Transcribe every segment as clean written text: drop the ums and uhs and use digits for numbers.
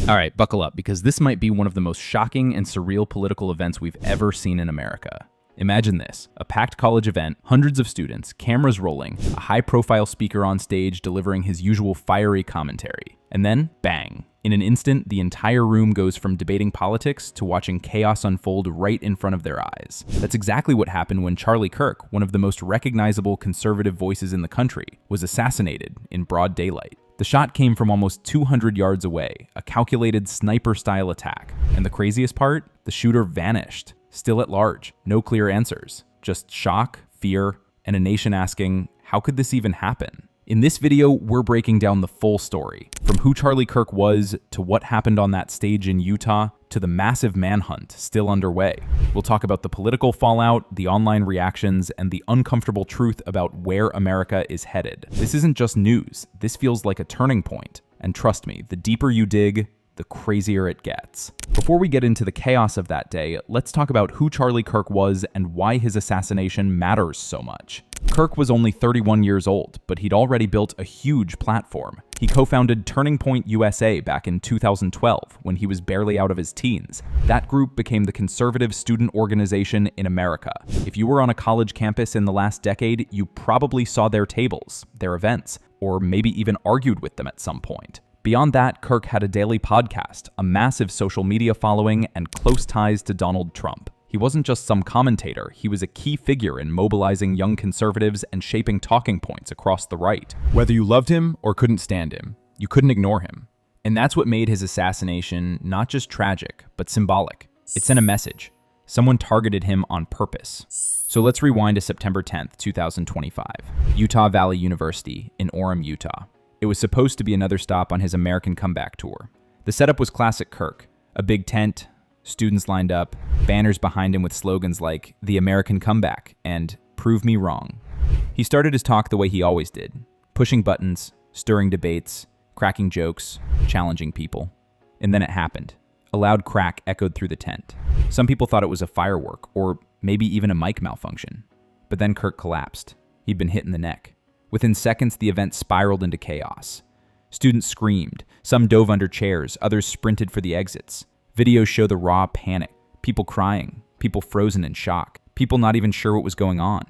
All right, buckle up, because this might be one of the most shocking and surreal political events we've ever seen in America. Imagine this, a packed college event, hundreds of students, cameras rolling, a high-profile speaker on stage delivering his usual fiery commentary. And then, bang. In an instant, the entire room goes from debating politics to watching chaos unfold right in front of their eyes. That's exactly what happened when Charlie Kirk, one of the most recognizable conservative voices in the country, was assassinated in broad daylight. The shot came from almost 200 yards away, a calculated sniper-style attack. And the craziest part? The shooter vanished. Still at large, no clear answers. Just shock, fear, and a nation asking, how could this even happen? In this video, we're breaking down the full story, from who Charlie Kirk was, to what happened on that stage in Utah, to the massive manhunt still underway. We'll talk about the political fallout, the online reactions, and the uncomfortable truth about where America is headed. This isn't just news, this feels like a turning point. And trust me, the deeper you dig, the crazier it gets. Before we get into the chaos of that day, let's talk about who Charlie Kirk was and why his assassination matters so much. Kirk was only 31 years old, but he'd already built a huge platform. He co-founded Turning Point USA back in 2012, when he was barely out of his teens. That group became the conservative student organization in America. If you were on a college campus in the last decade, you probably saw their tables, their events, or maybe even argued with them at some point. Beyond that, Kirk had a daily podcast, a massive social media following, and close ties to Donald Trump. He wasn't just some commentator, he was a key figure in mobilizing young conservatives and shaping talking points across the right. Whether you loved him or couldn't stand him, you couldn't ignore him. And that's what made his assassination not just tragic, but symbolic. It sent a message. Someone targeted him on purpose. So let's rewind to September 10th, 2025. Utah Valley University in Orem, Utah. It was supposed to be another stop on his American comeback tour. The setup was classic Kirk. A big tent, students lined up, banners behind him with slogans like, "The American Comeback," and "Prove Me Wrong." He started his talk the way he always did, pushing buttons, stirring debates, cracking jokes, challenging people. And then it happened. A loud crack echoed through the tent. Some people thought it was a firework, or maybe even a mic malfunction. But then Kirk collapsed. He'd been hit in the neck. Within seconds, the event spiraled into chaos. Students screamed, some dove under chairs, others sprinted for the exits. Videos show the raw panic, people crying, people frozen in shock, people not even sure what was going on.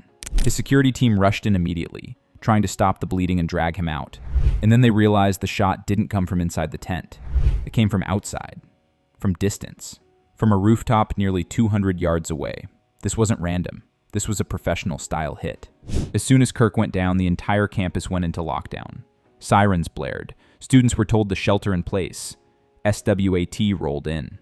His security team rushed in immediately, trying to stop the bleeding and drag him out. And then they realized the shot didn't come from inside the tent. It came from outside, from distance, from a rooftop nearly 200 yards away. This wasn't random. This was a professional-style hit. As soon as Kirk went down, the entire campus went into lockdown. Sirens blared. Students were told to shelter in place. SWAT rolled in.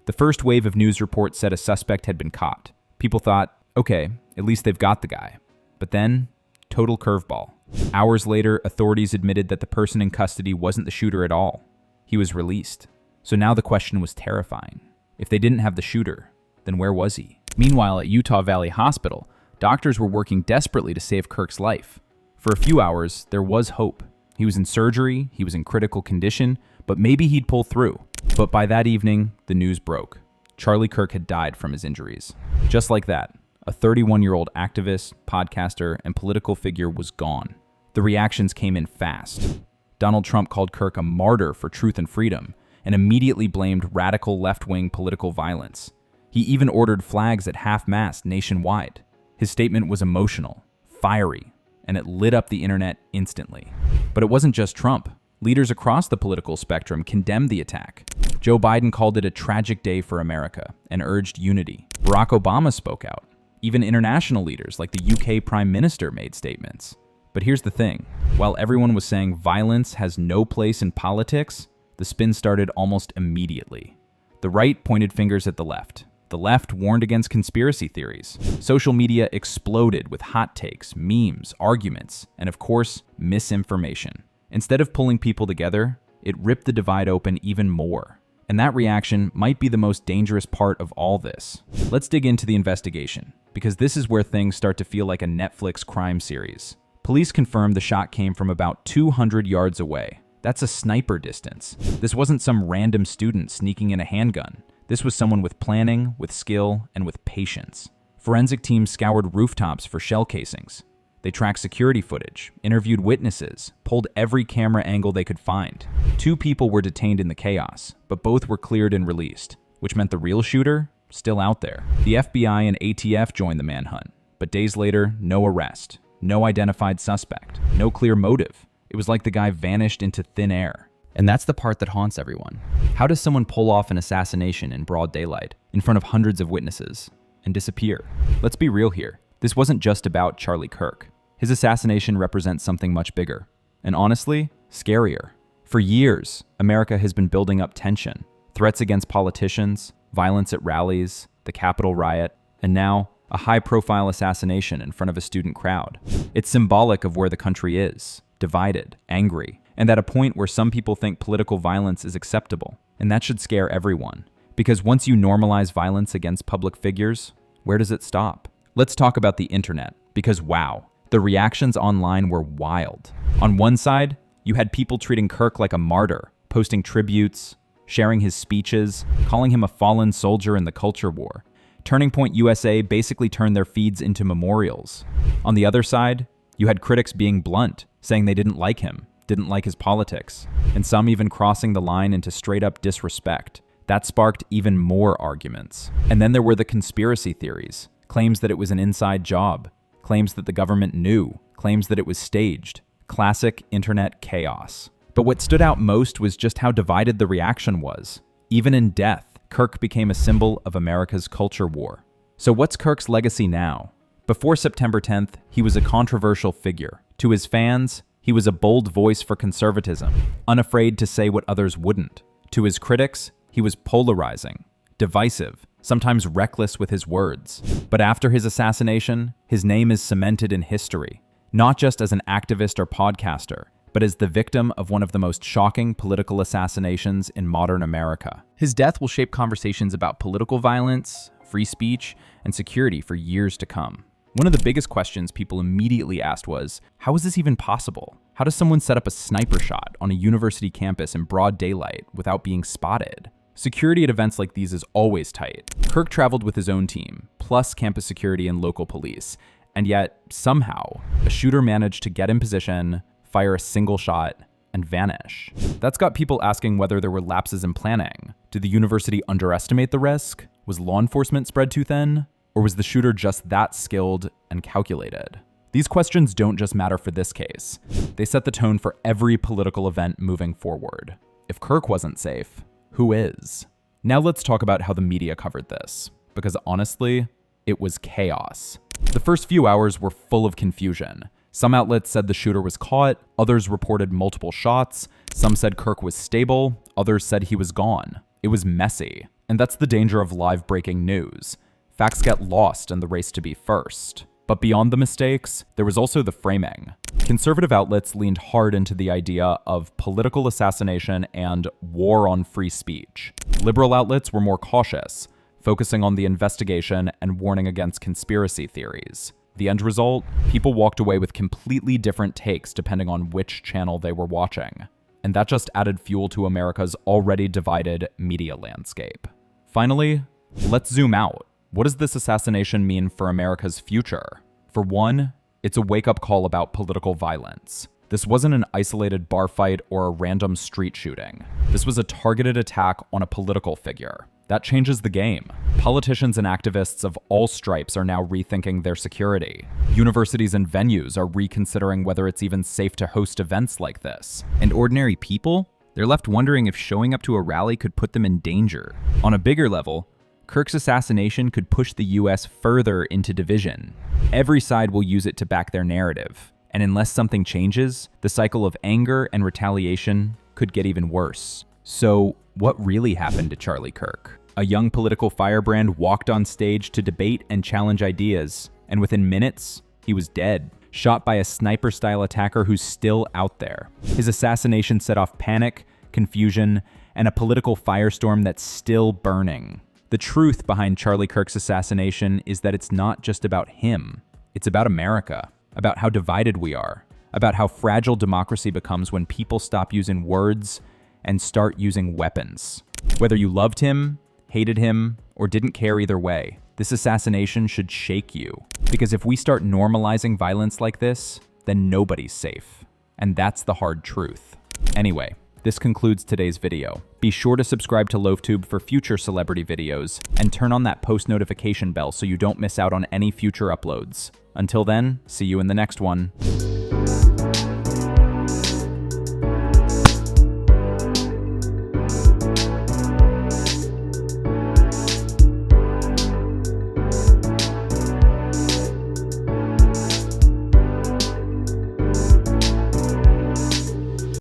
The first wave of news reports said a suspect had been caught. People thought, okay, at least they've got the guy. But then, total curveball. Hours later, authorities admitted that the person in custody wasn't the shooter at all. He was released. So now the question was terrifying. If they didn't have the shooter, then where was he? Meanwhile, at Utah Valley Hospital, doctors were working desperately to save Kirk's life. For a few hours, there was hope. He was in surgery, he was in critical condition, but maybe he'd pull through. But by that evening, the news broke. Charlie Kirk had died from his injuries. Just like that, a 31-year-old activist, podcaster, and political figure was gone. The reactions came in fast. Donald Trump called Kirk a martyr for truth and freedom, and immediately blamed radical left-wing political violence. He even ordered flags at half-mast nationwide. His statement was emotional, fiery, and it lit up the internet instantly. But it wasn't just Trump. Leaders across the political spectrum condemned the attack. Joe Biden called it a tragic day for America and urged unity. Barack Obama spoke out. Even international leaders like the UK Prime Minister made statements. But here's the thing. While everyone was saying violence has no place in politics, the spin started almost immediately. The right pointed fingers at the left. The left warned against conspiracy theories. Social media exploded with hot takes, memes, arguments, and of course, misinformation. Instead of pulling people together, it ripped the divide open even more. And that reaction might be the most dangerous part of all this. Let's dig into the investigation, because this is where things start to feel like a Netflix crime series. Police confirmed the shot came from about 200 yards away. That's a sniper distance. This wasn't some random student sneaking in a handgun. This was someone with planning, with skill, and with patience. Forensic teams scoured rooftops for shell casings. They tracked security footage, interviewed witnesses, pulled every camera angle they could find. 2 people were detained in the chaos, but both were cleared and released, which meant the real shooter, still out there. The FBI and ATF joined the manhunt, but days later, no arrest, no identified suspect, no clear motive. It was like the guy vanished into thin air. And that's the part that haunts everyone. How does someone pull off an assassination in broad daylight, in front of hundreds of witnesses, and disappear? Let's be real here. This wasn't just about Charlie Kirk. His assassination represents something much bigger, and honestly, scarier. For years, America has been building up tension, threats against politicians, violence at rallies, the Capitol riot, and now, a high-profile assassination in front of a student crowd. It's symbolic of where the country is, divided, angry, and at a point where some people think political violence is acceptable. And that should scare everyone. Because once you normalize violence against public figures, where does it stop? Let's talk about the internet, because wow, the reactions online were wild. On one side, you had people treating Kirk like a martyr, posting tributes, sharing his speeches, calling him a fallen soldier in the culture war. Turning Point USA basically turned their feeds into memorials. On the other side, you had critics being blunt, saying they didn't like him, didn't like his politics, and some even crossing the line into straight-up disrespect. That sparked even more arguments. And then there were the conspiracy theories, claims that it was an inside job, claims that the government knew, claims that it was staged. Classic internet chaos. But what stood out most was just how divided the reaction was. Even in death, Kirk became a symbol of America's culture war. So what's Kirk's legacy now? Before September 10th, he was a controversial figure. To his fans, he was a bold voice for conservatism, unafraid to say what others wouldn't. To his critics, he was polarizing, divisive, sometimes reckless with his words. But after his assassination, his name is cemented in history, not just as an activist or podcaster, but as the victim of one of the most shocking political assassinations in modern America. His death will shape conversations about political violence, free speech, and security for years to come. One of the biggest questions people immediately asked was, how is this even possible? How does someone set up a sniper shot on a university campus in broad daylight without being spotted? Security at events like these is always tight. Kirk traveled with his own team, plus campus security and local police, and yet, somehow, a shooter managed to get in position, fire a single shot, and vanish. That's got people asking whether there were lapses in planning. Did the university underestimate the risk? Was law enforcement spread too thin? Or was the shooter just that skilled and calculated? These questions don't just matter for this case. They set the tone for every political event moving forward. If Kirk wasn't safe, who is? Now let's talk about how the media covered this, because honestly, it was chaos. The first few hours were full of confusion. Some outlets said the shooter was caught, others reported multiple shots, some said Kirk was stable, others said he was gone. It was messy, and that's the danger of live breaking news. Facts get lost in the race to be first. But beyond the mistakes, there was also the framing. Conservative outlets leaned hard into the idea of political assassination and war on free speech. Liberal outlets were more cautious, focusing on the investigation and warning against conspiracy theories. The end result? People walked away with completely different takes depending on which channel they were watching. And that just added fuel to America's already divided media landscape. Finally, let's zoom out. What does this assassination mean for America's future? For one, it's a wake-up call about political violence. This wasn't an isolated bar fight or a random street shooting. This was a targeted attack on a political figure. That changes the game. Politicians and activists of all stripes are now rethinking their security. Universities and venues are reconsidering whether it's even safe to host events like this. And ordinary people? They're left wondering if showing up to a rally could put them in danger. On a bigger level, Kirk's assassination could push the US further into division. Every side will use it to back their narrative. And unless something changes, the cycle of anger and retaliation could get even worse. So, what really happened to Charlie Kirk? A young political firebrand walked on stage to debate and challenge ideas, and within minutes, he was dead, shot by a sniper-style attacker who's still out there. His assassination set off panic, confusion, and a political firestorm that's still burning. The truth behind Charlie Kirk's assassination is that it's not just about him. It's about America, about how divided we are, about how fragile democracy becomes when people stop using words and start using weapons. Whether you loved him, hated him, or didn't care either way, This assassination should shake you, because if we start normalizing violence like this, then nobody's safe. And that's the hard truth. Anyway, this concludes today's video. Be sure to subscribe to LoafTube for future celebrity videos, and turn on that post notification bell so you don't miss out on any future uploads. Until then, see you in the next one.